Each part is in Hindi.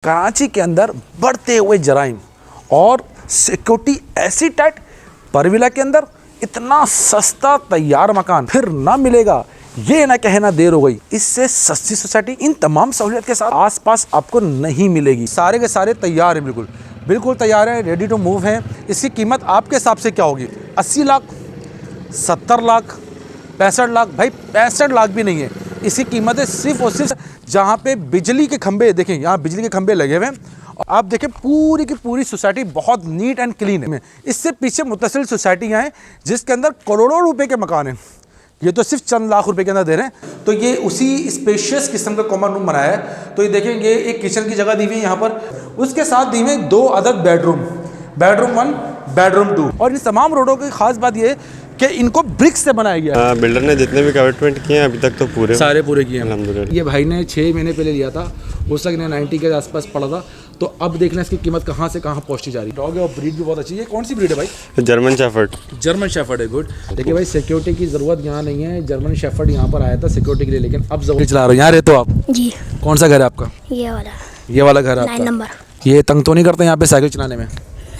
कराची के अंदर बढ़ते हुए जराइम और सिक्योरिटी ऐसी टाइट, परविला के अंदर इतना सस्ता तैयार मकान फिर ना मिलेगा, ये ना कहना देर हो गई। इससे सस्ती सोसाइटी इन तमाम सहूलियत के साथ आसपास आपको नहीं मिलेगी। सारे के सारे तैयार हैं, बिल्कुल तैयार हैं, रेडी टू मूव हैं। इसकी कीमत आपके हिसाब से क्या होगी? 80 लाख, 70 लाख, 65 लाख? भाई 65 लाख भी नहीं है। इसकी कीमत है सिर्फ और सिर्फ जहाँ पे बिजली के खंभे, देखें यहाँ बिजली के खंभे लगे हुए हैं और आप देखें पूरी की पूरी सोसाइटी बहुत नीट एंड क्लीन है। इससे पीछे मुतसिल सोसाइटियाँ हैं जिसके अंदर करोड़ों रुपए के मकान हैं। ये तो सिर्फ चंद लाख रुपए के अंदर दे रहे हैं। तो ये उसी स्पेशियस किस्म का कॉमन रूम बनाया है। तो ये देखेंगे एक किचन की जगह दी हुई है यहाँ पर, उसके साथ दी हुई 2 अदद बेडरूम 1, बेडरूम 2। और इन तमाम रोडों की खास बात ये कि इनको ब्रिक्स से बनाया गया है। बिल्डर ने जितने भी कमिटमेंट किए हैं अभी तक तो सारे पूरे किए हैं अल्हम्दुलिल्लाह। ये भाई ने 6 महीने पहले लिया था, उस तक ने 90 के आसपास पड़ा था। तो अब देख लें इसकी कीमत कहाँ से कहाँ पहुँचती जा रही है। डॉग है और ब्रीड भी बहुत अच्छी है। कौन सी ब्रीड है भाई? German shepherd. जर्मन शेफर्ड है, गुड। देखिए भाई सिक्योरिटी की ज़रूरत यहाँ नहीं है। जर्मन शेफर्ड यहाँ पर आया था सिक्योरिटी के लिए, लेकिन अब ज़रूर चला रहे हो। यहाँ रहते हो आप? जी। कौन सा घर है आपका? ये वाला घर है 9 नंबर। ये तंग तो नहीं करते यहाँ पे साइकिल चलाने में?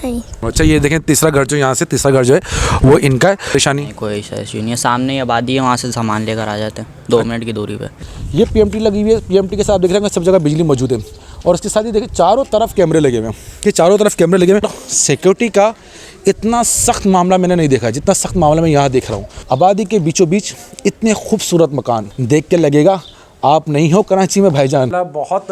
नहीं। अच्छा ये देखें तीसरा घर, जो यहाँ से तीसरा घर जो है वो इनका है। परेशानी कोई इशू नहीं है, सामने ही आबादी है, वहाँ से सामान लेकर आ जाते हैं 2 मिनट की दूरी पे। ये पीएमटी लगी हुई है। पीएमटी के साथ देख रहे हैं सब जगह बिजली मौजूद है और उसके साथ ही देखिए चारों तरफ कैमरे लगे हुए हैं। कि चारों तरफ कैमरे लगे हुए हैं। सिक्योरिटी का इतना सख्त मामला मैंने नहीं देखा जितना सख्त मामला मैं यहाँ देख रहा हूँ। आबादी के बीचों बीच इतने खूबसूरत मकान देख के लगेगा आप नहीं हो कराची में भाईजान। बहुत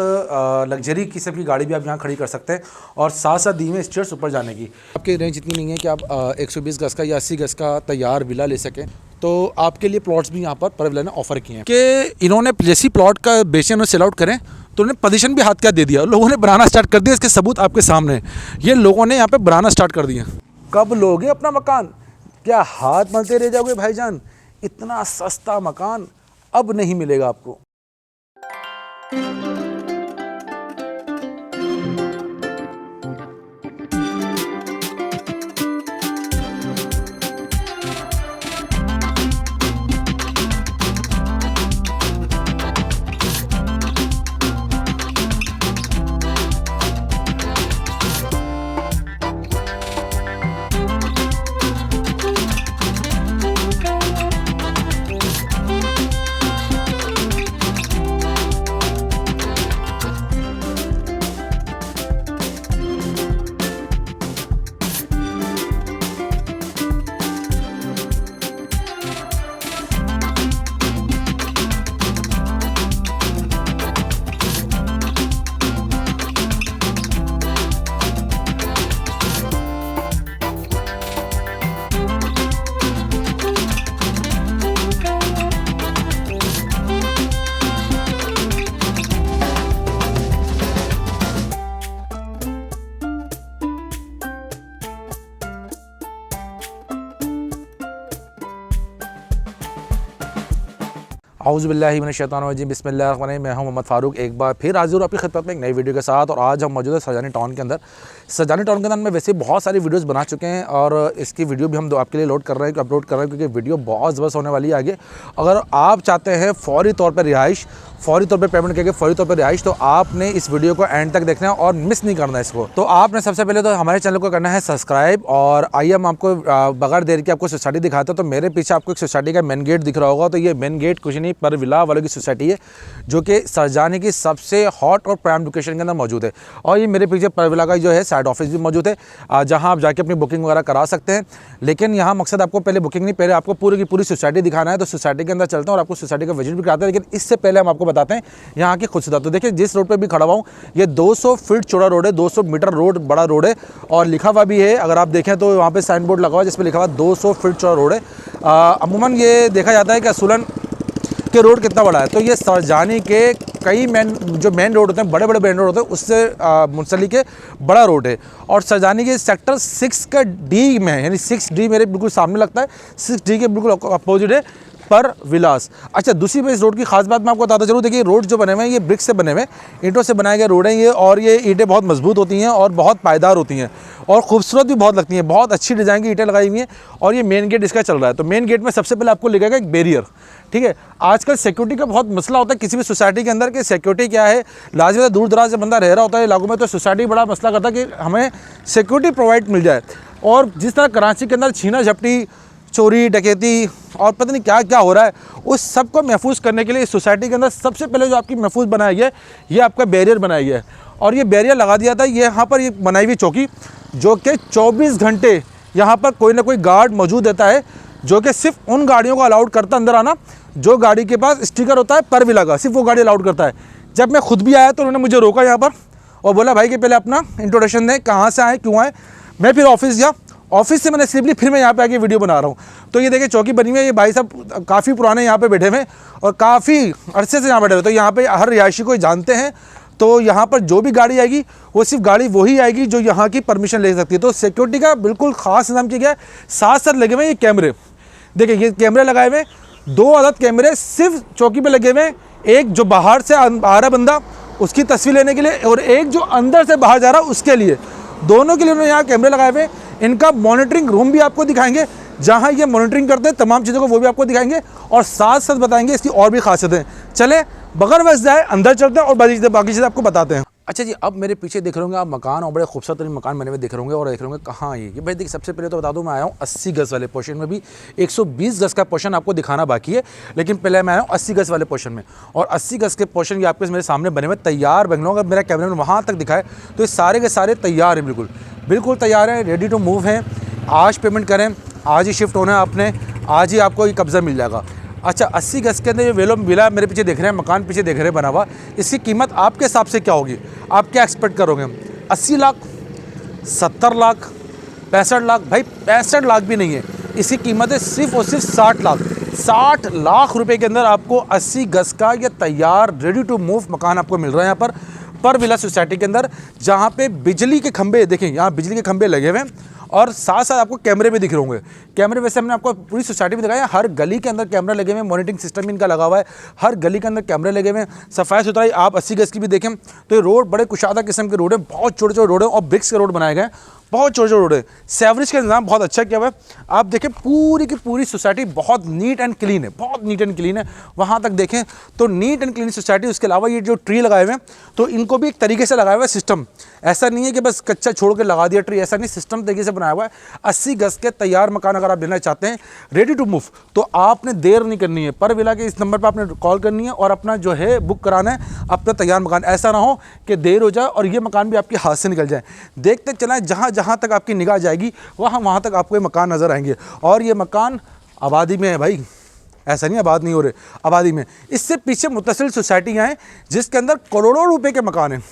लग्जरी किस्म की गाड़ी भी आप यहाँ खड़ी कर सकते हैं और साथ साथ दी में स्टेयर्स ऊपर जाने की। आपकी रेंज इतनी नहीं है कि आप 120 गज का या 80 गज का तैयार विला ले सकें। तो आपके लिए प्लॉट्स भी यहाँ पर परविला ने ऑफर किए हैं कि इन्होंने जैसी प्लॉट का बेचें और सेल आउट करें तो उन्हें पोजीशन भी हाथ क्या दे दिया, लोगों ने बनाना स्टार्ट कर दिया। इसके सबूत आपके सामने, ये लोगों ने यहाँ पे बनाना स्टार्ट कर दिया। कब लोगे अपना मकान? क्या हाथ मलते रह जाओगे भाईजान? इतना सस्ता मकान अब नहीं मिलेगा आपको। औज़ुबिल्लाहि मिनश्शैतानिर्रजीम, बिस्मिल्लाहिर्रहमानिर्रहीम। मैं हूं मोहम्मद फ़ारूक, एक बार फिर हाज़िर हूं आपकी खिदमत में एक नई वीडियो के साथ। और आज हम मौजूद है सरजानी टाउन के अंदर। सरजानी टाउन के अंदर में वैसे बहुत सारी वीडियोस बना चुके हैं और इसकी वीडियो भी हम आपके लिए अपलोड कर रहे हैं क्योंकि वीडियो बहुत ज़बरदस्त होने वाली है आगे। अगर आप चाहते हैं फ़ौरी तौर पर रिहाइश, फ़ौरी तौर पे पेमेंट करके फ़ौरी तौर पे रिहाइश, तो आपने इस वीडियो को एंड तक देखना है और मिस नहीं करना है इसको। तो आपने सबसे पहले तो हमारे चैनल को करना है सब्सक्राइब। और आइए हम आपको बगैर देर के आपको सोसाइटी दिखाते हैं। तो मेरे पीछे आपको एक सोसाइटी का मेन गेट दिख रहा होगा। तो ये मेन गेट कुछ नहीं परविला वालों की सोसाइटी है जो कि सरजानी की सबसे हॉट और प्राइम लोकेशन के अंदर मौजूद है। और ये मेरे पीछे परविला का जो है साइड ऑफिस भी मौजूद है जहाँ आप जाके अपनी बुकिंग वगैरह करा सकते हैं। लेकिन यहाँ मकसद आपको पहले बुकिंग नहीं, पहले आपको पूरी की पूरी सोसाइटी दिखाना है। तो सोसाइटी के अंदर चलते हैं और आपको सोसाइटी का विजिट भी कराते हैं। लेकिन इससे पहले हम आपको बताते हैं यहाँ की खूबसूरत। तो देखिए जिस रोड पे भी खड़ा हुआ हूँ ये 200 फीट चौड़ा रोड है, 200 मीटर रोड बड़ा रोड है। और लिखा हुआ भी है, अगर आप देखें तो वहाँ पे साइन बोर्ड लगा हुआ है जिस पे लिखा हुआ 200 फीट चौड़ा रोड है। अमूमन ये देखा जाता है कि असूलन के रोड कितना बड़ा है। तो ये सरजानी के कई मेन रोड होते हैं, बड़े बड़े मेन रोड होते हैं, उससे मुंसलिक के बड़ा रोड है। और सरजानी के सेक्टर 6 का डी में है, यानी 6D मेरे बिल्कुल सामने लगता है। 6D के बिल्कुल अपोजिट है पर विलास। अच्छा, दूसरी मैं इस रोड की खास बात मैं आपको बताता चलूँ। देखिए रोड जो बने हुए हैं ये ब्रिक्स से बने हुए हैं, ईंटों से बनाए गए रोड हैं ये, और ये ईंटें बहुत मजबूत होती हैं और बहुत पायदार होती हैं और खूबसूरत भी बहुत लगती हैं। बहुत अच्छी डिज़ाइन की ईंटें लगाई हुई हैं और ये मेन गेट इसका चल रहा है। तो मेन गेट में सबसे पहले आपको लगेगा एक बैरियर, ठीक है। आजकल सिक्योरिटी का बहुत मसला होता है किसी भी सोसाइटी के अंदर कि सिक्योरिटी क्या है। लाजमी दूर दराज से बंदा रह रहा होता है इलाकों में, तो सोसाइटी बड़ा मसला करता है कि हमें सिक्योरिटी प्रोवाइड मिल जाए। और जिस तरह कराची के अंदर छीना झपटी, चोरी डकैती और पता नहीं क्या क्या हो रहा है, उस सब को महफूज करने के लिए इस सोसाइटी के अंदर सबसे पहले जो आपकी महफूज बनाया गया है ये आपका बैरियर बनाया गया है। और ये बैरियर लगा दिया था ये यहाँ पर ये बनाई हुई चौकी, जो कि 24 घंटे यहाँ पर कोई ना कोई गार्ड मौजूद रहता है, जो कि सिर्फ उन गाड़ियों को अलाउड करता अंदर आना जो गाड़ी के पास स्टिकर होता है पर विला का, सिर्फ वो गाड़ी अलाउड करता है। जब मैं खुद भी आया तो उन्होंने मुझे रोका यहाँ पर और बोला भाई कि पहले अपना इंट्रोडक्शन दें, कहाँ से आए, क्यों आए। मैं फिर ऑफिस गया, ऑफिस से मैंने सिंपली फिर मैं यहाँ पे आके वीडियो बना रहा हूँ। तो ये देखिए चौकी बनी हुई है, ये भाई साहब काफ़ी पुराने यहाँ पे बैठे हुए और काफ़ी अरसे से यहाँ बैठे हुए, तो यहाँ पे हर रिहायशी को जानते हैं। तो यहाँ पर जो भी गाड़ी आएगी वो सिर्फ गाड़ी वही आएगी जो यहाँ की परमिशन ले सकती है। तो सिक्योरिटी का बिल्कुल ख़ास इंतजाम किया गया है। साथ साथ लगे हुए ये कैमरे, देखिए ये कैमरे लगाए हुए, 2 अदद कैमरे सिर्फ चौकी पे लगे हुए, एक जो बाहर से आ रहा बंदा उसकी तस्वीर लेने के लिए और एक जो अंदर से बाहर जा रहा उसके लिए, दोनों के लिए उन्होंने यहाँ कैमरे लगाए हुए। इनका मॉनिटरिंग रूम भी आपको दिखाएंगे, जहाँ ये मॉनिटरिंग करते हैं तमाम चीज़ों को, वो भी आपको दिखाएंगे और साथ साथ बताएंगे इसकी और भी खासियतें। चले बगैर वक्त जाए अंदर चलते हैं और बाकी चीज़ें आपको बताते हैं। अच्छा जी, अब मेरे पीछे देख रहे होंगे आप मकान, और बड़े खूबसूरत मकान बने हुए दिख रहे होंगे और देख रहे होंगे कहाँ ये भाई। देखिए सबसे पहले तो बता दूं, मैं आया हूँ 80 गज़ वाले पोर्शन में, भी 120 गज़ का पोर्शन आपको दिखाना बाकी है, लेकिन पहले मैं आया हूँ 80 गज़ वाले पोर्शन में। और 80 गज़ के पोर्शन ये आपके मेरे सामने बने हुए तैयार बंगलों। अगर मेरा कैमरे में वहाँ तक दिखाए तो ये सारे के सारे तैयार हैं, बिल्कुल तैयार हैं, रेडी टू मूव हैं। आज पेमेंट करें, आज ही शिफ्ट होना है आपने, आज ही आपको ये कब्ज़ा मिल जाएगा। अच्छा, 80 गज़ के अंदर ये वेलो विला मेरे पीछे देख रहे हैं, मकान पीछे देख रहे हैं बना हुआ, इसकी कीमत आपके हिसाब से क्या होगी? आप क्या एक्सपेक्ट करोगे? 80 लाख, 70 लाख, 65 लाख? भाई 65 लाख भी नहीं है, इसकी कीमत है सिर्फ और सिर्फ 60 लाख। 60 लाख रुपए के अंदर आपको 80 गज़ का ये तैयार रेडी टू मूव मकान आपको मिल रहा है यहाँ पर विला सोसाइटी के अंदर, जहाँ पे बिजली के खंभे, देखें यहाँ बिजली के खंभे लगे हुए हैं और साथ साथ आपको कैमरे भी दिख रहे होंगे। कैमरे वैसे हमने आपको पूरी सोसाइटी में दिखाया, हर गली के अंदर कैमरा लगे हुए हैं, मॉनिटरिंग सिस्टम इनका लगा हुआ है, हर गली के अंदर कैमरे लगे हुए हैं, सफाई सुथराई। आप 80 गज़ की भी देखें तो ये रोड बड़े कुशादा किस्म के रोड है, बहुत छोटे छोटे रोड है और ब्रिक्स के रोड बनाए गए हैं, बहुत छोटे छोटे रोड है। सेवरेज का इंतजाम बहुत अच्छा किया हुआ है। आप देखें पूरी की पूरी सोसाइटी बहुत नीट एंड क्लीन है, बहुत नीट एंड क्लीन है। वहाँ तक देखें तो नीट एंड क्लीन सोसाइटी। उसके अलावा ये जो ट्री लगाए हुए हैं तो इनको भी एक तरीके से लगाया हुआ है सिस्टम, ऐसा नहीं है कि बस कच्चा छोड़ के लगा दिया ट्री, ऐसा नहीं, सिस्टम तरीके से बनाया हुआ है। 80 गज़ के तैयार मकान अगर आप लेना चाहते हैं रेडी टू मूव, तो आपने देर नहीं करनी है, पर विला के इस नंबर पर आपने कॉल करनी है और अपना जो है बुक कराना है अपना तैयार मकान। ऐसा ना हो कि देर हो जाए और ये मकान भी आपके हाथ से निकल जाए। देखते चलाएं, जहाँ जहाँ तक आपकी निगाह जाएगी वहाँ तक आपको ये मकान नज़र आएंगे। और ये मकान आबादी में है भाई, ऐसा नहीं आबाद नहीं हो रहे, आबादी में। इससे पीछे मुतसिल सोसाइटियाँ हैं जिसके अंदर करोड़ों रुपए के मकान हैं,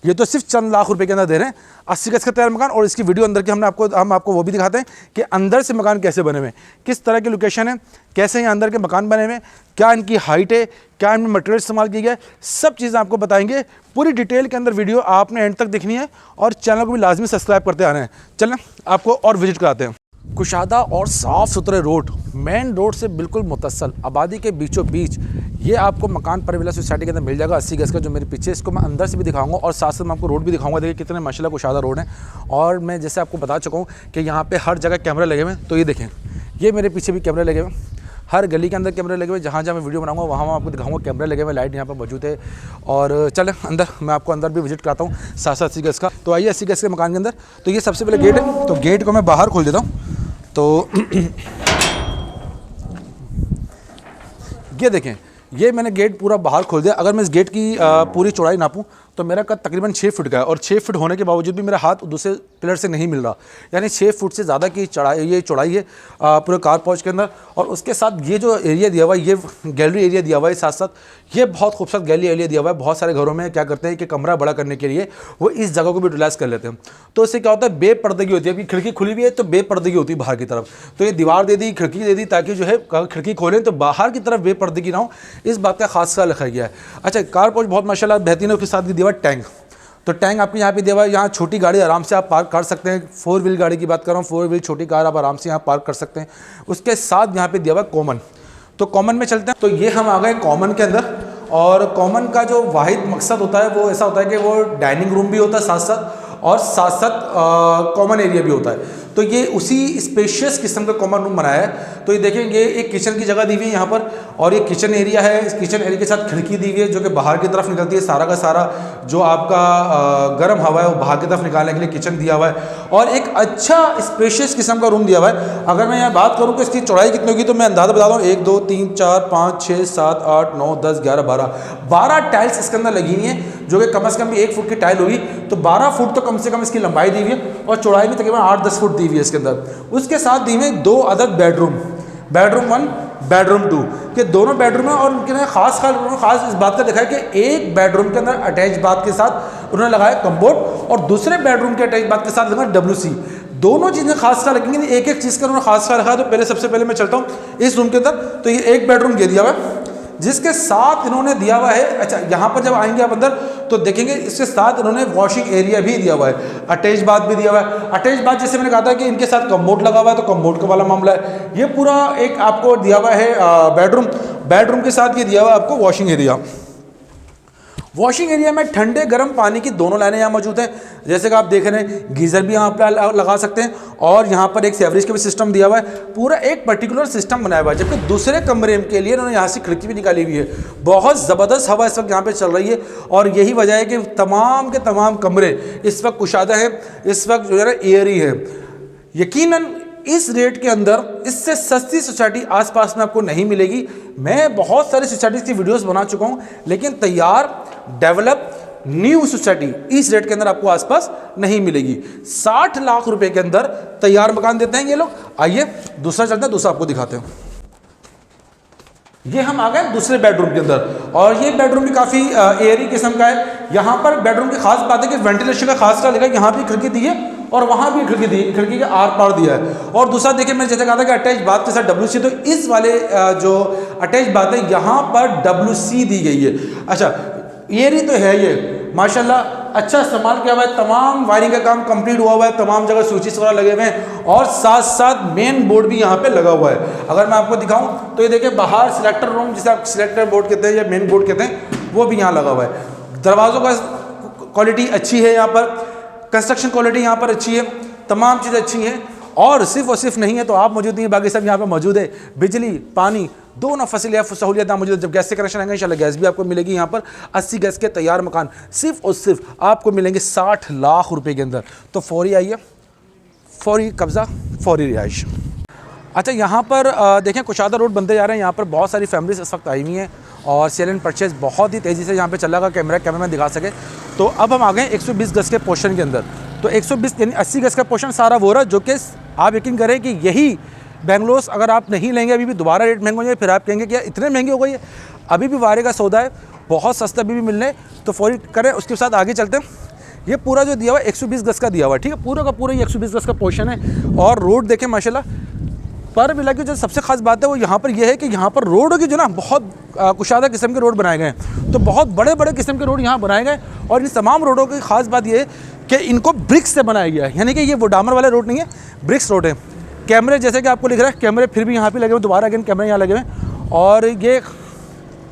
ये तो सिर्फ चंद लाख रुपए के अंदर दे रहे हैं 80 गज़ का तैयार मकान। और इसकी वीडियो अंदर की हम आपको वो भी दिखाते हैं कि अंदर से मकान कैसे बने हुए हैं, किस तरह की लोकेशन है, कैसे यहाँ अंदर के मकान बने हुए हैं, क्या इनकी हाइट है, क्या इनमें मटेरियल इस्तेमाल किया गया है, सब चीज़ें आपको बताएंगे पूरी डिटेल के अंदर। वीडियो आपने एंड तक देखनी है और चैनल को भी लाजमी सब्सक्राइब करते आना है। चलें आपको और विजिट कराते हैं। कुशादा और साफ़ सुथरे रोड, मेन रोड से बिल्कुल मुतसल, आबादी के बीचों बीच ये आपको मकान पर विला सोसाइटी के अंदर मिल जाएगा 80 गज़ का, जो मेरे पीछे। इसको मैं अंदर से भी दिखाऊंगा और साथ साथ मैं आपको रोड भी दिखाऊंगा। देखिए कितने माशाल्लाह कुशादा रोड है। और मैं जैसे आपको बता चुका हूँ कि यहाँ पे हर जगह कैमरे लगे हुए हैं, तो ये देखें, ये मेरे पीछे भी कैमरे लगे हुए हैं, हर गली के अंदर कैमरे लगे हुए। जहाँ जहाँ मैं वीडियो बनाऊंगा वहाँ आपको दिखाऊंगा कैमरे लगे हुए, लाइट यहाँ पर मौजूद है। और चलें अंदर, मैं आपको अंदर भी विजिट कराता हूँ 80 गज़ का। तो आइए 80 गज़ के मकान के अंदर। तो ये सबसे पहले गेट है, तो गेट को मैं बाहर खोल देता हूँ। तो ये देखें, ये मैंने गेट पूरा बाहर खोल दिया। अगर मैं इस गेट की पूरी चौड़ाई नापूं तो मेरा कद तकरीबन 6 फुट का है और 6 फुट होने के बावजूद भी मेरा हाथ दूसरे पिलर से नहीं मिल रहा, यानी 6 फुट से ज़्यादा की चौड़ाई है पूरे कार पॉच के अंदर। और उसके साथ ये जो एरिया दिया हुआ है, ये गैलरी एरिया दिया हुआ है, साथ साथ ये बहुत खूबसूरत गैलरी एरिया दिया हुआ है। बहुत सारे घरों में क्या करते हैं कि कमरा बड़ा करने के लिए वो इस जगह को भी यूटिलाइज़ कर लेते हैं। तो इससे क्या होता है, बेपर्दगी होती है। अभी खिड़की खुली हुई है तो बेपर्दगी होती है बाहर की तरफ, तो ये दीवार दे दी, खिड़की दे दी, ताकि जो है खिड़की खोलें तो बाहर की तरफ बेपर्दगी ना हो, इस बात का खास ख्याल रखा गया है। अच्छा, कार पॉच बहुत माशाल्लाह बेहतरीन है। उसके साथ दिया हुआ टैंक, तो टैंक आपके यहाँ पे दिया हुआ है। यहाँ छोटी गाड़ी आराम से आप पार्क कर सकते हैं। 4 व्हील गाड़ी की बात कर रहा हूँ, 4 व्हील छोटी कार आप आराम से यहाँ पार्क कर सकते हैं। उसके साथ यहाँ पे दिया हुआ है कॉमन, तो कॉमन में चलते हैं। तो ये हम आ गए कॉमन के अंदर, और कॉमन का जो वाहिद मकसद होता है वो ऐसा होता है कि वो डाइनिंग रूम भी होता है साथ साथ, और साथ साथ कॉमन एरिया भी होता है। तो ये उसी स्पेशियस किस्म का कॉमन रूम बनाया है। तो ये देखेंगे एक किचन की जगह दी हुई है यहाँ पर, और ये किचन एरिया है। इस किचन एरिया के साथ खिड़की दी हुई है जो कि बाहर की तरफ निकलती है। सारा का सारा जो आपका गर्म हवा है वो बाहर की तरफ निकालने के लिए किचन दिया हुआ है, और एक अच्छा स्पेशियस किस्म का रूम दिया हुआ है। अगर मैं यहाँ बात करूँ कि इसकी चौड़ाई कितनी होगी, तो मैं अंदाज़ा बता दूँ 1 2 3 4 5 6 7 8 9 10 11 12 टाइल्स इसके अंदर लगी हुई हैं, जो कि कम से कम भी 1 फुट की टाइल होगी। तो 12 फुट तो कम से कम इसकी लंबाई दी हुई है, और चौड़ाई भी तकरीबन 8-10 फुट दी हुई है इसके अंदर। उसके साथ दी हुई 2 अदद बेडरूम 1 बेडरूम 2 के दोनों बेडरूम है। और उनके खास इस बात का देखा है कि एक बेडरूम के अंदर अटैच बाथ के साथ उन्होंने लगाया कम्बोर्ड, और दूसरे बेडरूम के अटैच बाथ के साथ लगाया WC। दोनों चीज़ें खास ख्याल रखेंगे, एक एक चीज़ का उन्होंने खास ख्याल रखा है। तो सबसे पहले मैं चलता हूँ इस रूम के अंदर। तो ये एक बेडरूम ये दिया हुआ है, जिसके साथ इन्होंने दिया हुआ है, अच्छा यहाँ पर जब आएंगे आप अंदर तो देखेंगे इसके साथ इन्होंने वॉशिंग एरिया भी दिया हुआ है, अटैच बाथ भी दिया हुआ है। अटैच बाथ जैसे मैंने कहा था कि इनके साथ कम्बोर्ड लगा हुआ है, तो कम्बोर्ड का वाला मामला है। ये पूरा एक आपको दिया हुआ है बेडरूम के साथ ये दिया हुआ है आपको वॉशिंग एरिया। वॉशिंग एरिया में ठंडे गर्म पानी की दोनों लाइनें यहाँ मौजूद हैं, जैसे कि आप देख रहे हैं। गीज़र भी यहाँ पर लगा सकते हैं, और यहाँ पर एक सेवरेज का भी सिस्टम दिया हुआ है। पूरा एक पर्टिकुलर सिस्टम बनाया हुआ है। जबकि दूसरे कमरे के लिए उन्होंने यहाँ से खिड़की भी निकाली हुई है। बहुत ज़बरदस्त हवा इस वक्त यहाँ पे चल रही है, और यही वजह है कि तमाम के तमाम कमरे इस वक्त कुशादा हैं, इस वक्त जो है ना एयरी है। यकीनन इस रेट के अंदर इससे सस्ती सोसाइटी आसपास में आपको नहीं मिलेगी। मैं बहुत सारी सोसाइटीज़ की वीडियोस बना चुका हूँ, लेकिन तैयार डेवलप न्यू सोसाइटी इस रेट के अंदर आपको आसपास नहीं मिलेगी। 60 लाख रुपए के अंदर तैयार मकान देते हैं ये लोग। आइए दूसरा चलते हैं, दूसरा आपको दिखाते हैं। ये हम आ गए दूसरे बेडरूम के अंदर, और ये बेडरूम भी काफ़ी एयरी किस्म का है। यहाँ पर बेडरूम की खास बात है कि वेंटिलेशन का खास ख्याल लगा। यहाँ भी खिड़की दी है, और वहाँ भी खिड़की दी, खिड़की के आर पार दिया है। और दूसरा देखिए, मैंने जैसे कहा था कि अटैच बाथ के साथ WC, तो इस वाले जो अटैच बाथ है यहाँ पर WC दी गई है। अच्छा, एयरी तो है ये माशाल्लाह, अच्छा इस्तेमाल किया हुआ है। तमाम वायरिंग का काम कंप्लीट हुआ हुआ है, तमाम जगह स्विचेस वगैरह लगे हुए हैं, और साथ साथ मेन बोर्ड भी यहाँ पे लगा हुआ है। अगर मैं आपको दिखाऊं तो ये देखिए, बाहर सिलेक्टर रूम जिसे आप सिलेक्टर बोर्ड कहते हैं या मेन बोर्ड कहते हैं, वो भी यहाँ लगा हुआ है। दरवाज़ों का क्वालिटी अच्छी है, यहाँ पर कंस्ट्रक्शन क्वालिटी यहाँ पर अच्छी है, तमाम चीज़ें अच्छी हैं। और सिर्फ नहीं है तो आप मौजूद नहीं है, बाकी सब यहाँ पे मौजूद है। बिजली पानी दोनों सहूलियत मौजूद है। जब गैस से कनेक्शन आएंगे इंशाल्लाह गैस भी आपको मिलेगी। यहाँ पर 80 गैस के तैयार मकान सिर्फ और सिर्फ आपको मिलेंगे 60 लाख रुपए के अंदर। तो फौरी आइए, फौरी कब्ज़ा, फौरी रिहाइश। अच्छा, यहाँ पर देखें कुशादा रोड बनते जा रहे हैं। यहाँ पर बहुत सारी फैमिलीज इस वक्त आई हुई हैं, और सेल एंड परचेज बहुत ही तेज़ी से यहाँ पे चला। कैमरा में दिखा सके तो अब हम आ गए 120 गज के पोर्शन के अंदर। तो 120 यानी 80 गज का पोर्शन सारा वो रहा, जो कि आप यकीन करें कि यही बेंगलोर अगर आप नहीं लेंगे, अभी भी दोबारा रेट महंगे हो जाए, फिर आप कहेंगे कि इतने महंगे हो गए है। अभी भी वारे का सौदा है, बहुत सस्ता अभी भी मिलने, तो फौरी करें। उसके साथ आगे चलते हैं। ये पूरा जो दिया हुआ है 120 गज का दिया हुआ है, ठीक है, पूरा का पूरा ये 120 गज का पोर्शन है। और रोड देखें माशाल्लाह, पर मिला की जो सबसे खास बात है वो यहाँ पर यह है कि यहाँ पर रोड की जो ना बहुत कुशादा किस्म के रोड बनाए गए हैं। तो बहुत बड़े बड़े किस्म के रोड यहाँ बनाए गए, और इन तमाम रोडों की खास बात यह है कि इनको ब्रिक्स से बनाया गया है, यानी कि ये वो डामर वाले रोड नहीं है, ब्रिक्स रोड है। कैमरे जैसे कि आपको लिख रहा है, कैमरे फिर भी यहाँ पे लगे हुए, दोबारा अगेन कैमरे यहाँ लगे हुए हैं, और ये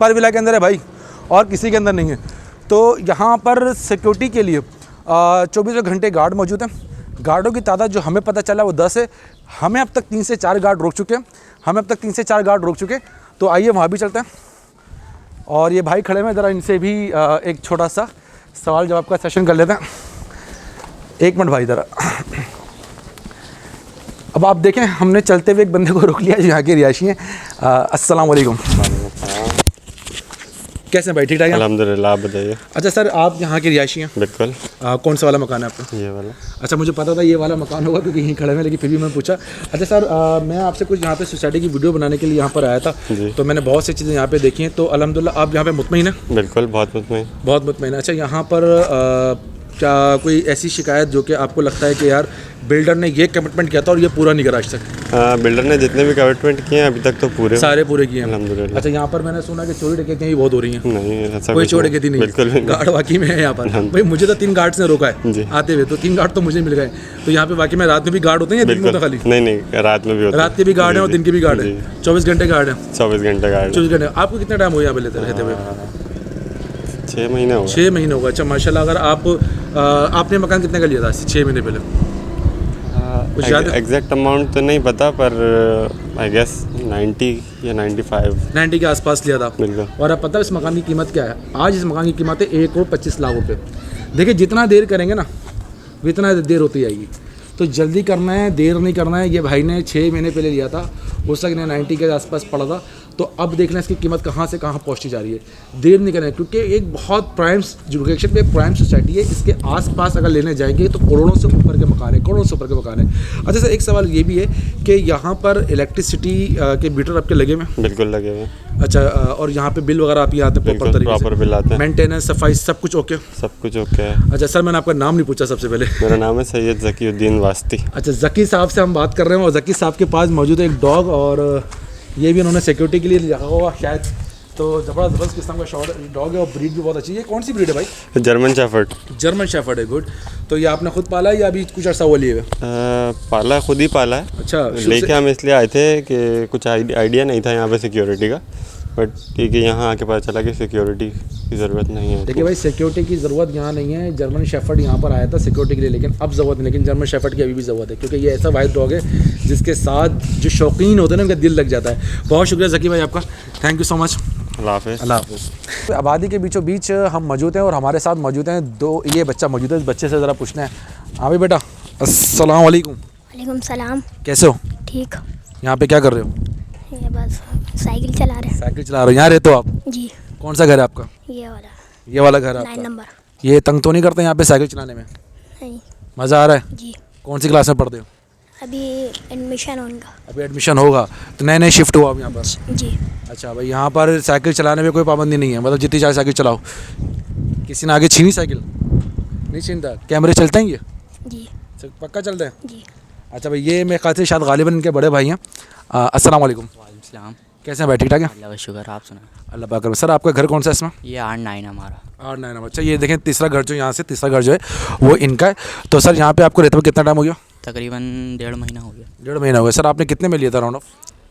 पर विला के अंदर है भाई, और किसी के अंदर नहीं है। तो यहाँ पर सिक्योरिटी के लिए 24 घंटे गार्ड मौजूद हैं। गार्डों की तादाद जो हमें पता चला वो 10 है। हमें अब तक 3 से 4 गार्ड रोक चुके हैं। तो आइए वहाँ भी चलते हैं, और ये भाई खड़े हैं, ज़रा इनसे भी एक छोटा सा सवाल जवाब का सेशन कर लेते हैं। 1 मिनट भाई ज़रा। अब आप देखें, हमने चलते हुए एक बंदे को रोक लिया जो यहाँ के रिहायशी हैं। अस्सलाम वालेकुम। कैसे हैं भाई, ठीक ठाक हैं? अल्हम्दुलिल्लाह, आप बताइए। अच्छा सर, आप यहाँ के रिहायशी हैं? बिल्कुल। कौन सा वाला मकान है आपका? ये वाला। अच्छा, मुझे पता था ये वाला मकान होगा क्योंकि यहीं खड़े हैं, लेकिन फिर भी मैंने पूछा। अच्छा सर, मैं आपसे कुछ यहाँ पे सोसाइटी की वीडियो बनाने के लिए यहाँ पर आया था, तो मैंने बहुत सी चीज़ें यहाँ पे देखी हैं। तो अल्हम्दुलिल्लाह आप यहाँ पे मुतमईन हैं? बिल्कुल, बहुत मुतमईन। अच्छा, यहाँ पर क्या कोई ऐसी शिकायत जो कि आपको लगता है कि यार बिल्डर ने ये कमिटमेंट किया था और ये पूरा नहीं करा आज तक? बिल्डर ने जितने भी कमिटमेंट किए हैं अभी तक तो पूरे सारे पूरे किए हैं अल्हम्दुलिल्लाह। अच्छा, यहाँ पर मैंने सुना कि चोरी डकैतियाँ भी बहुत हो रही हैं। नहीं ऐसा कोई कुछ चोरी नहीं, डकैती नहीं, बिल्कुल भी नहीं। गार्ड वाकई में है यहाँ पर। भाई मुझे तो 3 गार्ड्स ने रोका है जी। आते हुए, तो 3 गार्ड तो मुझे मिल गए। तो यहाँ पे वाकई में रात में भी गार्ड होते हैं या दिन में होता खाली? नहीं रात में भी होता है। रात के भी गार्ड है और दिन के भी गार्ड है, 24 घंटे गार्ड है। 24 घंटे गार्ड 24 घंटे। आपको कितना टाइम हो यहाँ पे लेते रहते हुए? 6 महीने हो गए। 6 महीने होगा। अच्छा माशाल्लाह। अगर आपने मकान कितने का लिया था 6 महीने पहले? कुछ याद है? एग्जैक्ट अमाउंट तो नहीं पता, पर आई गेस 90 या 95 90 के आसपास लिया था। बिल्कुल। और अब पता है इस मकान की कीमत क्या है? आज इस मकान की कीमत है 1,25,00,000 रुपये। देखिए जितना देर करेंगे ना इतना देर होती जाएगी, तो जल्दी करना है, देर नहीं करना है। ये भाई ने 6 महीने पहले लिया था, उस वक्त ने 90 के आसपास पड़ा था। तो अब देखना इसकी कीमत कहाँ से कहाँ पहुँचती जा रही है। देर नहीं करना है क्योंकि एक बहुत प्राइम लोकेशन पे प्राइम सोसाइटी है। इसके आसपास अगर लेने जाएंगे तो करोड़ों से ऊपर के मकान है, करोड़ों से ऊपर के मकान है। अच्छा सर, एक सवाल ये भी है कि यहाँ पर इलेक्ट्रिसिटी के मीटर आपके लगे हुए हैं? बिल्कुल लगे हुए हैं। अच्छा, और यहाँ पे बिल वगैरह आप आते हैं बिल्कुल प्रॉपर तरीके प्रॉपर बिल आते से? हैं। मेंटेनेंस, सफाई सब कुछ ओके? सब कुछ ओके है। अच्छा सर, मैंने आपका नाम नहीं पूछा सबसे पहले। मेरा नाम है सैयद ज़कीउद्दीन वास्ती। अच्छा, ज़की साहब से हम बात कर रहे हैं और ज़की साहब के पास मौजूद है एक डॉग, और ये भी उन्होंने सिक्योरिटी के लिए रखा हुआ शायद। तो ज़बरदस्त किस्म का डॉग है और ब्रीड भी बहुत अच्छी है। ये कौन सी ब्रीड है भाई? German shepherd. जर्मन शेफर्ड है, गुड। तो ये आपने खुद पाला है या अभी कुछ अर्सा हुआ लिए हुए? पाला खुद ही पाला है। अच्छा, लेके हम इसलिए आए थे कि कुछ आइडिया नहीं था यहाँ पे सिक्योरिटी का, बट ठीक है यहाँ आके पता चला कि सिक्योरिटी की ज़रूरत नहीं है। देखिए भाई, सिक्योरिटी की ज़रूरत यहाँ नहीं है। जर्मन शेफर्ड यहाँ पर आया था सिक्योरिटी के लिए, लेकिन अब ज़रूरत नहीं। लेकिन जर्मन शेफर्ड की अभी भी ज़रूरत है क्योंकि ये ऐसा वाइड डॉग है जिसके साथ जो शौकीन होते हैं ना उनका दिल लग जाता है। बहुत शुक्रिया ज़की भाई आपका, थैंक यू सो मच। अल्लाह हाफ़िज़। अल्लाह हाफ़िज़। आबादी के बीचों बीच हम मौजूद हैं और हमारे साथ मौजूद हैं ये बच्चा मौजूद है। इस बच्चे से ज़रा पूछना है। हाँ भाई बेटा, अस्सलाम वालेकुम। वालेकुम सलाम। कैसे हो? ठीक। यहाँ पे क्या कर रहे हो? ये बस साइकिल चला रहे हैं। साइकिल चला रहे हो? यहाँ रहते हो आप? जी। कौन सा घर है आपका? ये वाला ये वाला घर है 9 आपका? नंबर। ये तंग तो नहीं करते यहाँ पे साइकिल चलाने में? नहीं। मज़ा आ रहा है? जी। कौन सी क्लास में पढ़ते हो? अभी एडमिशन होगा। अभी एडमिशन होगा, तो नए नए शिफ्ट हुआ आप यहाँ पर? जी। अच्छा भाई, यहाँ पर साइकिल चलाने में कोई पाबंदी नहीं है, मतलब जितनी चाहे साइकिल चलाओ? किसी ने आगे छीनी साइकिल? नहीं छीनता? कैमरे चलते हैं ये? जी। पक्का चलते हैं? जी। अच्छा भाई, ये मेरे ख्याल से शायद गालिबन इनके बड़े भाई हैं। अस्सलाम वालेकुम। वालेकुम। कैसे हैं भाई? ठीक ठाक है? अल्लाह का शुक्र, आप सुना? अल्लाह पाक करम। सर आपका घर कौन सा है इसमें? ये 8-9 हमारा। 8-9 नंबर। अच्छा, ये देखें तीसरा घर जो यहाँ से तीसरा घर जो है वो इनका है। तो सर यहाँ पे आपको रहते हुए कितना टाइम हो गया? तकरीबन 1.5 महीना हो गया। 1.5 महीना हो गया। सर आपने कितने में लिया था राउंड ऑफ?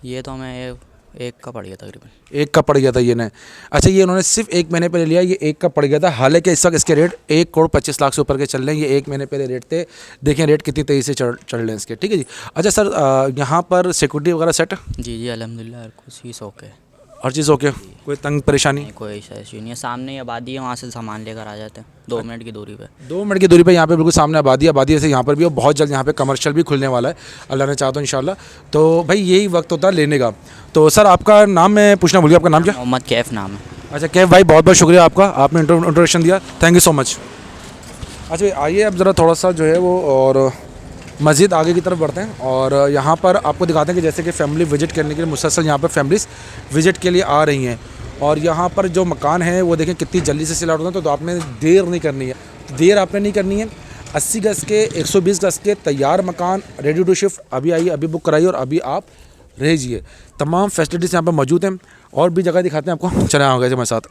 ये तो हमें एक का पड़ गया तकरीबन। 1 का पड़ गया था ये ने। अच्छा, ये उन्होंने सिर्फ 1 महीने पहले लिया, ये 1 का पड़ गया था। हालांकि इस वक्त इसके रेट 1,25,00,000 से ऊपर के चल रहे हैं। ये 1 महीने पहले रेट थे, देखें रेट कितनी तेज़ी से चढ़ रहे हैं इसके। ठीक है जी। अच्छा सर, यहाँ पर सिक्योरिटी वगैरह सेट है? जी अल्हम्दुलिल्लाह, हर कुछ ही शौक है। हर चीज़ ओके? कोई तंग परेशानी? नहीं, कोई ऐसा इशू नहीं है। सामने ही आबादी है, वहाँ से सामान लेकर आ जाते हैं 2 मिनट की दूरी पे। 2 मिनट की दूरी पे यहाँ पे बिल्कुल सामने आबादी है। आबादी से यहाँ पर भी, और बहुत जल्द यहाँ पे कमर्शियल भी खुलने वाला है, अल्लाह ने चाहा तो इंशाल्लाह। तो भाई यही वक्त होता है लेने का। तो सर आपका नाम मैं पूछना भूल गया, आपका नाम क्या? मोहम्मद कैफ नाम है। अच्छा कैफ भाई, बहुत बहुत शुक्रिया आपका, आपने इंट्रोडक्शन दिया, थैंक यू सो मच। अच्छा भाई आइए अब ज़रा थोड़ा सा जो है वो और मस्जिद आगे की तरफ बढ़ते हैं और यहाँ पर आपको दिखाते हैं कि जैसे कि फ़ैमिली विज़िट करने के लिए मुसलसल यहाँ पर फैमिलीज़ विज़िट के लिए आ रही हैं। और यहाँ पर जो मकान है वो देखें कितनी जल्दी से सिलाट होता है। तो आपने देर नहीं करनी है, देर आपने नहीं करनी है। 80 गज़ के 120 गज़ के तैयार मकान रेडी टू शिफ्ट, अभी आइए, अभी बुक कराइए और अभी आप रहिए। तमाम फैसिलिटीज़ यहाँ पर मौजूद हैं और भी जगह दिखाते हैं आपको, चले आ गए हमारे साथ।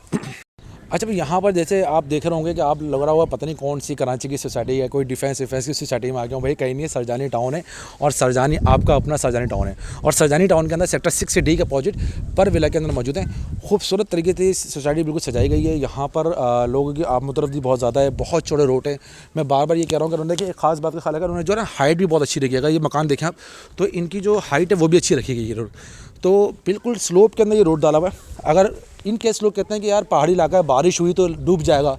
अच्छा भाई, यहाँ पर जैसे आप देख रहे होंगे कि आप लग रहा हुआ पता नहीं कौन सी कराची की सोसाइटी है, कोई डिफेंस की सोसाइटी में आ गया हूँ। भाई कहीं नहीं है, सरजानी टाउन है और सरजानी आपका अपना सरजानी टाउन है। और सरजानी टाउन के अंदर सेक्टर 6 डी के अपोजिट पर विला के अंदर मौजूद है। खूबसूरत तरीके से सोसाइटी बिल्कुल सजाई गई है। यहाँ पर लोगों की आमदरफ्त भी बहुत ज़्यादा है, बहुत चौड़े रोड हैं। मैं बार बार ये कह रहा हूँ कि उन्होंने एक खास बात का ख्याल है, उन्होंने जो है हाइट भी बहुत अच्छी रखी है। ये मकान देखें आप, तो इनकी जो हाइट है वो भी अच्छी रखी गई है। रोड तो बिल्कुल स्लोप के अंदर ये रोड डाला हुआ है। अगर इन केस लोग कहते हैं कि यार पहाड़ी इलाका है, बारिश हुई तो डूब जाएगा,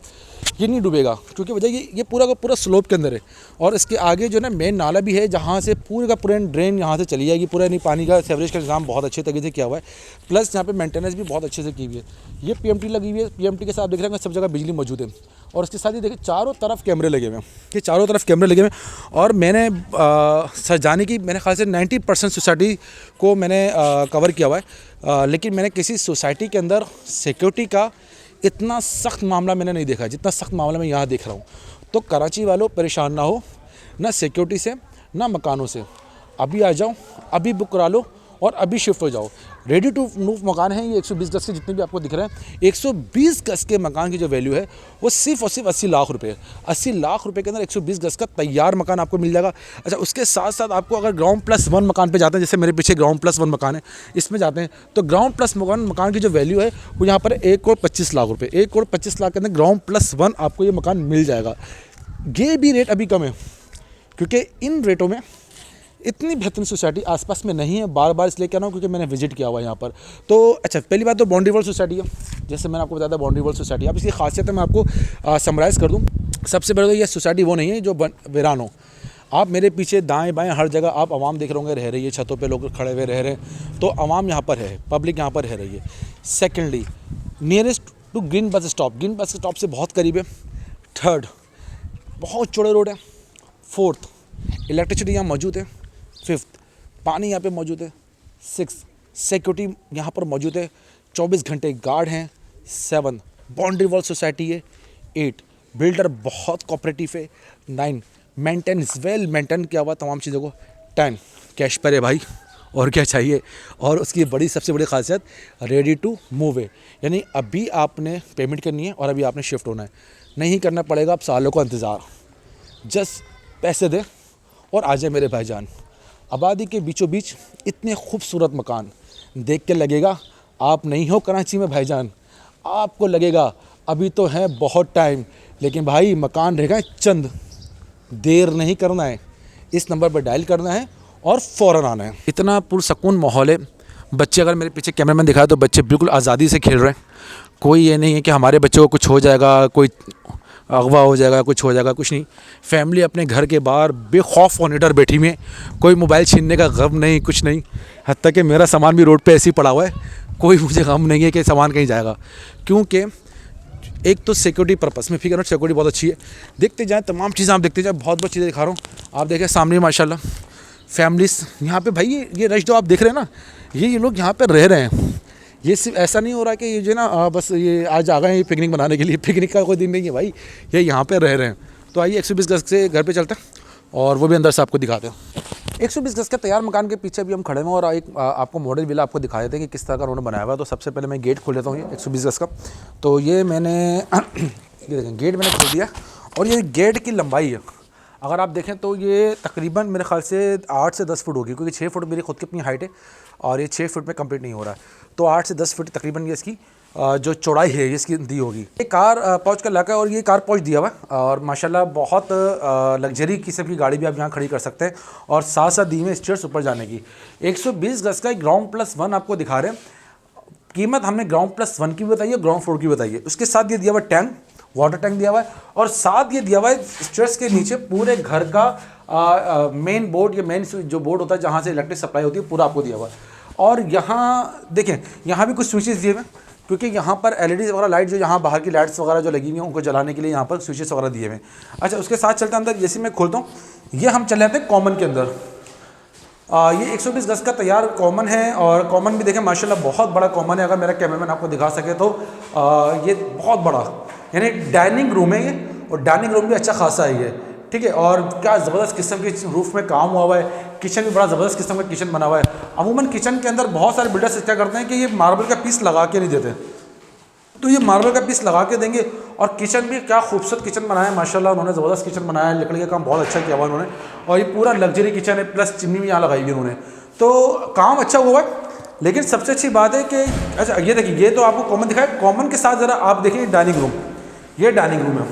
ये नहीं डूबेगा क्योंकि वजह ये पूरा का पूरा स्लोप के अंदर है। और इसके आगे जो है ना मेन नाला भी है, जहाँ से पूरे का पूरा ड्रेन यहाँ से चली जाएगी। पूरा नहीं पानी का सीवरेज का इंतजाम बहुत अच्छे तरीके से किया हुआ है, प्लस यहाँ पे मेंटेनेंस भी बहुत अच्छे से की हुई है। ये पीएमटी लगी हुई है, पीएमटी के साथ देख रहे हैं सब जगह बिजली मौजूद है। और इसके साथ ही देखिए चारों तरफ कैमरे लगे हुए हैं, ये चारों तरफ कैमरे लगे हुए हैं। और मैंने सरजानी की मेरे ख्याल से 90% सोसाइटी को मैंने कवर किया हुआ है, लेकिन मैंने किसी सोसाइटी के अंदर सिक्योरिटी का इतना सख्त मामला मैंने नहीं देखा जितना सख्त मामला मैं यहाँ देख रहा हूँ। तो कराची वालों परेशान ना हो, ना सिक्योरिटी से ना मकानों से। अभी आ जाओ, अभी बुक करा लो और अभी शिफ्ट हो जाओ। रेडी टू मूव मकान हैं ये 120 गज के जितने भी आपको दिख रहे हैं। 120 गज के मकान की जो वैल्यू है वो सिर्फ और सिर्फ 80 लाख रुपए। 80 लाख रुपए के अंदर 120 गज का तैयार मकान आपको मिल जाएगा। अच्छा, उसके साथ साथ आपको अगर ग्राउंड+1 मकान पे जाते हैं, जैसे मेरे पीछे ग्राउंड+1 मकान है, इसमें जाते हैं तो ग्राउंड+1 मकान की जो वैल्यू है वो यहाँ पर 1,25 लाख रुपये। 1,25 लाख के अंदर ग्राउंड+1 आपको ये मकान मिल जाएगा। ये भी रेट अभी कम है क्योंकि इन रेटों में इतनी बेहतरीन सोसाइटी आसपास में नहीं है। बार बार इसलिए कह रहा हूँ क्योंकि मैंने विजिट किया हुआ है यहाँ पर। तो अच्छा, पहली बात तो बाउंड्री वॉल सोसाइटी है, जैसे मैंने आपको बताया था बाउंड्री वॉल सोसाइटी। अब इसकी खासियत है मैं आपको समराइज़ कर दूँ। सबसे पहले तो ये सोसाइटी वो नहीं है जो वीरान हो। आप मेरे पीछे दाएं बाएं हर जगह आप आवाम देख रहे होंगे रह रही है, छतों पे लोग खड़े हुए रह रहे हैं, तो आवाम यहाँ पर है, पब्लिक यहाँ पर रह रही है। Secondly, nearest to green bus stop, green bus stop से बहुत करीब है। थर्ड, बहुत चौड़े रोड है। फोर्थ, इलेक्ट्रिसिटी यहाँ मौजूद है। फिफ्थ, पानी यहाँ पे मौजूद है। सिक्स, सिक्योरिटी यहाँ पर मौजूद है, 24 घंटे गार्ड हैं। 7, बाउंड्री वॉल सोसाइटी है। 8, बिल्डर बहुत कोऑपरेटिव है। 9, मेंटेनेंस वेल मेंटेन किया हुआ तमाम चीज़ों को। 10, कैश पर है भाई, और क्या चाहिए। और उसकी सबसे बड़ी खासियत रेडी टू मूव है, यानी अभी आपने पेमेंट करनी है और अभी आपने शिफ्ट होना है, नहीं करना पड़ेगा आप सालों का इंतज़ार। जस्ट पैसे दे और आ जाए मेरे भाईजान। आबादी के बीचों बीच इतने खूबसूरत मकान देख के लगेगा आप नहीं हो कराची में भाईजान, आपको लगेगा अभी तो है बहुत टाइम, लेकिन भाई मकान रहेगा चंद। देर नहीं करना है, इस नंबर पर डायल करना है और फ़ौरन आना है। इतना पुरसकून माहौल है। बच्चे, अगर मेरे पीछे कैमरामैन दिखाया तो बच्चे बिल्कुल आज़ादी से खेल रहे हैं। कोई ये नहीं है कि हमारे बच्चों को कुछ हो जाएगा, कोई अगवा हो जाएगा, कुछ हो जाएगा, कुछ नहीं। फैमिली अपने घर के बाहर बेखौफ मॉनिटर बैठी हुई है, कोई मोबाइल छीनने का गम नहीं, कुछ नहीं। हत्ता कि मेरा सामान भी रोड पे ऐसे ही पड़ा हुआ है, कोई मुझे गम नहीं है कि सामान कहीं जाएगा, क्योंकि एक तो सिक्योरिटी पर्पस में फिक्र, सिक्योरिटी बहुत अच्छी है। देखते जाएँ तमाम चीज़ें, आप देखते जाएँ, बहुत चीज़ें दिखा रहा हूँ। आप देखें सामने माशाल्लाह फैमिलीज़ यहाँ पे भाई, ये रश जो आप देख रहे हैं ना, ये लोग यहाँ पे रह रहे हैं। ये सिर्फ ऐसा नहीं हो रहा कि ये जो ना बस ये आज आ गए पिकनिक मनाने के लिए, पिकनिक का कोई दिन नहीं है भाई, ये यहाँ पे रह रहे हैं। तो आइए 120 गज से घर पे चलते हैं और वो भी अंदर से आपको दिखाते हैं। 120 गज के तैयार मकान के पीछे भी हम खड़े हैं और एक आपको मॉडल विला आपको दिखा देते हैं कि किस तरह का उन्होंने बनाया हुआ है। तो सबसे पहले मैं गेट खोल लेता हूँ, ये 120 गज का। तो ये मैंने ये देखें गेट मैंने खोल दिया और ये गेट की लंबाई है, अगर आप देखें तो ये तकरीबन मेरे ख्याल से 8 से 10 फुट होगी, क्योंकि 6 फुट मेरी खुद की अपनी हाइट है और ये 6 फुट में कंप्लीट नहीं हो रहा है। तो 8 से 10 फुट तकरीबन ये इसकी जो चौड़ाई है ये इसकी दी होगी। ये कार पहुँच का इलाका है और ये कार पहुँच दिया हुआ है और माशाल्लाह बहुत लग्जरी किस्म की गाड़ी भी आप यहाँ खड़ी कर सकते हैं और साथ साथ दी में स्टेयर्स ऊपर जाने की। 120 गज का ग्राउंड+1 आपको दिखा रहे हैं। कीमत हमने ग्राउंड+1 की भी बताई है, ग्राउंड फ्लोर की बताई है। उसके साथ ये दिया हुआ टैंक, वाटर टैंक दिया हुआ है और साथ ये दिया हुआ है स्टेयर्स के नीचे पूरे घर का मेन बोर्ड, या मेन जो बोर्ड होता है जहाँ से इलेक्ट्रिक सप्लाई होती है, पूरा आपको दिया हुआ है। और यहाँ देखें, यहाँ भी कुछ स्विचेस दिए हुए हैं, क्योंकि यहाँ पर एलईडी वगैरह लाइट जो यहाँ बाहर की लाइट्स वगैरह जो लगी हुई हैं उनको जलाने के लिए यहाँ पर स्विचेस वगैरह दिए हुए हैं। अच्छा, उसके साथ चलते हैं अंदर, जैसे मैं खोलता हूँ, ये हम चले जाते हैं कॉमन के अंदर। ये 120 गज का तैयार कॉमन है और कॉमन भी देखें माशाल्लाह बहुत बड़ा कॉमन है। अगर मेरा कैमरामैन आपको दिखा सके तो ये बहुत बड़ा, यानी डाइनिंग रूम है ये, और डाइनिंग रूम भी अच्छा खासा है ये, ठीक है। और क्या ज़बरदस्त किस्म की रूफ में काम हुआ है। किचन भी बड़ा ज़बरदस्त किस्म का किचन बना हुआ है। अमूमन किचन के अंदर बहुत सारे बिल्डर्स क्या करते हैं कि ये मार्बल का पीस लगा के नहीं देते, तो ये मार्बल का पीस लगा के देंगे। और किचन भी क्या खूबसूरत किचन बनाया है माशाल्लाह, उन्होंने ज़बरदस्त किचन बनाया है, लकड़ी का काम बहुत अच्छा किया हुआ उन्होंने, और ये पूरा लग्जरी किचन है, प्लस चिमनी भी यहाँ लगाई हुई उन्होंने, तो काम अच्छा हुआ है। लेकिन सबसे अच्छी बात है कि अच्छा ये देखिए, ये तो आपको कॉमन दिखाया, कॉमन के साथ ज़रा आप देखिए डाइनिंग रूम, ये डाइनिंग रूम है।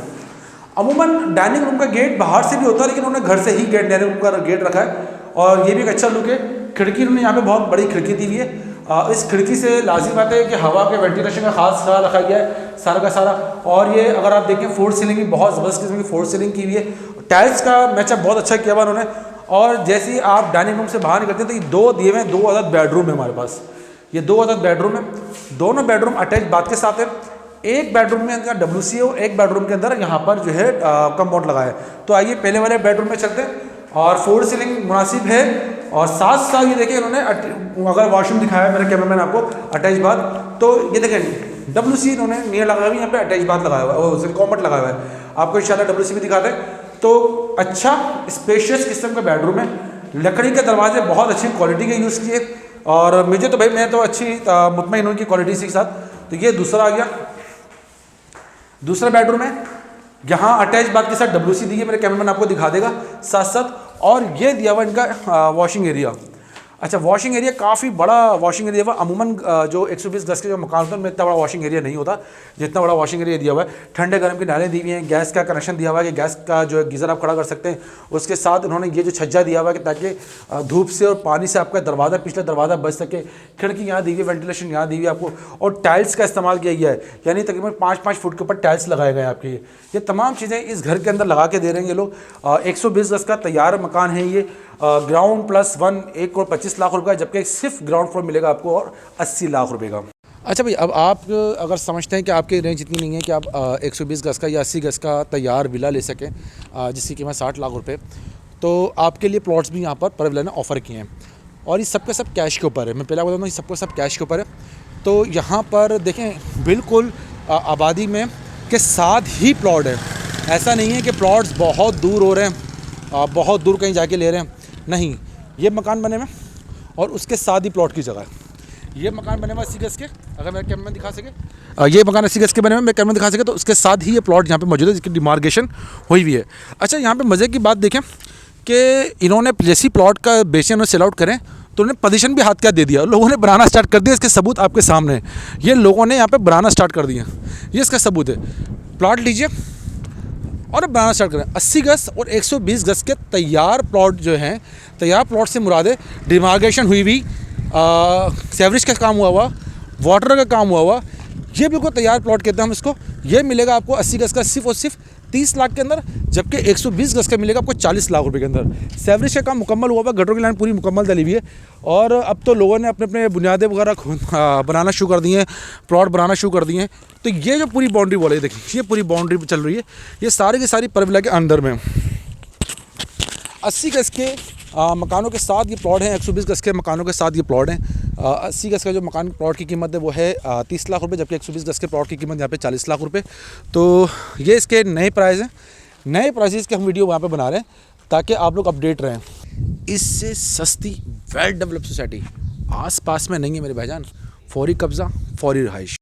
अमूमन डाइनिंग रूम का गेट बाहर से भी होता है, लेकिन उन्होंने घर से ही डाइनिंग रूम का गेट रखा है और ये भी एक अच्छा लुक है। खिड़की उन्होंने यहाँ पे बहुत बड़ी खिड़की दी हुई है। इस खिड़की से लाजिम बात है कि हवा के वेंटिलेशन का खास ख्याल रखा गया है सारा का सारा। और ये अगर आप देखें फोर सीलिंग भी बहुत ज़बरदस्त किस्म की फोर सीलिंग की हुई है। टाइल्स का मैचअप बहुत अच्छा किया हुआ उन्होंने। और जैसे ही आप डाइनिंग रूम से बाहर निकलते हैं तो ये दो दिए हुए 2 अदद बेडरूम है हमारे पास, ये 2 अदद बेडरूम है। दोनों बेडरूम अटैच बाथ के साथ है। एक बेडरूम में अंदर WC है और एक बेडरूम के अंदर यहाँ पर जो है कम्पाउंड लगा है। तो आइए पहले वाले बेडरूम में चलते हैं। और फोर सीलिंग मुनासिब है और साथ साथ ये देखिए इन्होंने अगर वॉशरूम दिखाया है मेरे कैमरामैन आपको अटैच बाथ, तो ये देखें WC इन्होंने नियर लगाया हुआ है, यहाँ पे अटैच बाथ लगाया हुआ है, कॉमोड लगाया हुआ है। आपको इंशाल्लाह WC भी दिखाते हैं। तो अच्छा स्पेशियस किस्म का बेडरूम है, लकड़ी के दरवाजे बहुत अच्छी क्वालिटी के यूज़ किए और मुझे तो भाई मैं तो अच्छी मुतमईन हूँ की क्वालिटी के साथ। तो ये दूसरा आ गया, दूसरा बेडरूम है, यहाँ अटैच बाथ के साथ WC दी है, मेरे कैमरामैन आपको दिखा देगा साथ साथ। और ये दिया हुआ इनका वॉशिंग एरिया। अच्छा वॉशिंग एरिया काफ़ी बड़ा वॉशिंग एरिया हुआ। अमूमन जो 120 गज के जो मकान होता है उनमें इतना बड़ा वॉशिंग एरिया नहीं होता जितना बड़ा वॉशिंग एरिया दिया हुआ है। ठंडे गर्म की नालें दी हुई हैं, गैस का कनेक्शन दिया हुआ है कि गैस का जो गीज़र आप खड़ा कर सकते हैं। उसके साथ उन्होंने ये जो छज्जा दिया हुआ है कि ताकि धूप से और पानी से आपका दरवाज़ा पिछला दरवाज़ा बच सके। खिड़की यहाँ दी हुई, वेंटिलेशन यहाँ दी हुई आपको, और टाइल्स का इस्तेमाल किया गया है, यानी तकरीबन 5-5 फुट के ऊपर टाइल्स लगाए गए हैं आपके। ये तमाम चीज़ें इस घर के अंदर लगा के दे रहे हैं ये लोग। 120 गज का तैयार मकान है ये। ग्राउंड +1 1,25,00,000 रुपये, जबकि सिर्फ ग्राउंड फ्लोर मिलेगा आपको और 80 लाख रुपए का। अच्छा भाई, अब आप अगर समझते हैं कि आपकी रेंज इतनी नहीं है कि आप 120 गज का या 80 गज का तैयार विला ले सकें जिसकी कीमत 60 लाख रुपए, तो आपके लिए प्लॉट्स भी यहाँ पर परविला ने ऑफ़र किए हैं और ये सब के सब कैश के ऊपर है। मैं पहले बता दूँ, ये सबको सब कैश के ऊपर है। तो यहाँ पर देखें बिल्कुल आबादी में के साथ ही प्लॉट है। ऐसा नहीं है कि प्लॉट्स बहुत दूर हो रहे हैं, बहुत दूर कहीं जाके ले रहे हैं, नहीं। ये मकान बने हुए और उसके साथ ही प्लॉट की जगह है। ये मकान बने हुआ 80 गज के, अगर मेरे कैमरे में दिखा सके, ये मकान 80 गज के बने हुए, मैं कैमरे में दिखा सके, तो उसके साथ ही ये प्लॉट यहाँ पे मौजूद है जिसकी डिमार्केशन हुई हुई है। अच्छा यहाँ पे मज़े की बात देखें कि इन्होंने जैसी प्लॉट का बेचे, उन्होंने सेल आउट करें तो उन्होंने पोजीशन भी हाथ क्या दे दिया, लोगों ने बनाना स्टार्ट कर दिया। इसके सबूत आपके सामने है, ये लोगों ने यहाँ पे बनाना स्टार्ट कर दिया, ये इसका सबूत है। प्लॉट लीजिए और बनाना स्टार्ट करें। 80 गज और 120 गज के तैयार प्लॉट जो हैं, तैयार प्लॉट से मुराद है डिमार्केशन हुई हुई, सेवरेज का काम हुआ हुआ, वाटर का काम हुआ हुआ, ये बिल्कुल तैयार प्लॉट कहते हैं हम इसको। ये मिलेगा आपको 80 गज का सिर्फ और सिर्फ 30 लाख के अंदर, जबकि 120 गज का मिलेगा आपको 40 लाख रुपए के अंदर। सेवरेज का काम मुकम्मल हुआ हुआ, गटरों की लाइन पूरी मुकम्मल डली हुई है और अब तो लोगों ने अपने अपने बुनियादें वगैरह बनाना शुरू कर दिए हैं, प्लॉट बनाना शुरू कर दिए हैं। तो ये जो पूरी बाउंड्री वॉल है, देखिए ये पूरी बाउंड्री चल रही है, ये सारी की सारी परविला के अंदर में 80 गज के मकानों के साथ ये प्लॉट हैं। 120 गज के मकानों के साथ ये प्लॉट हैं। 80 गज का जो मकान प्लॉट की कीमत है वो है 30 लाख रुपए, जबकि 120 गज के प्लॉट की कीमत यहाँ पे 40 लाख रुपए। तो ये इसके नए प्राइस हैं, नए प्राइसेस के हम वीडियो वहाँ पे बना रहे हैं ताकि आप लोग अपडेट रहें। इससे सस्ती वेल डेवलप सोसाइटी आस पास में नहीं है मेरे भाईजान। फौरी कब्ज़ा, फौरी रिहाइश।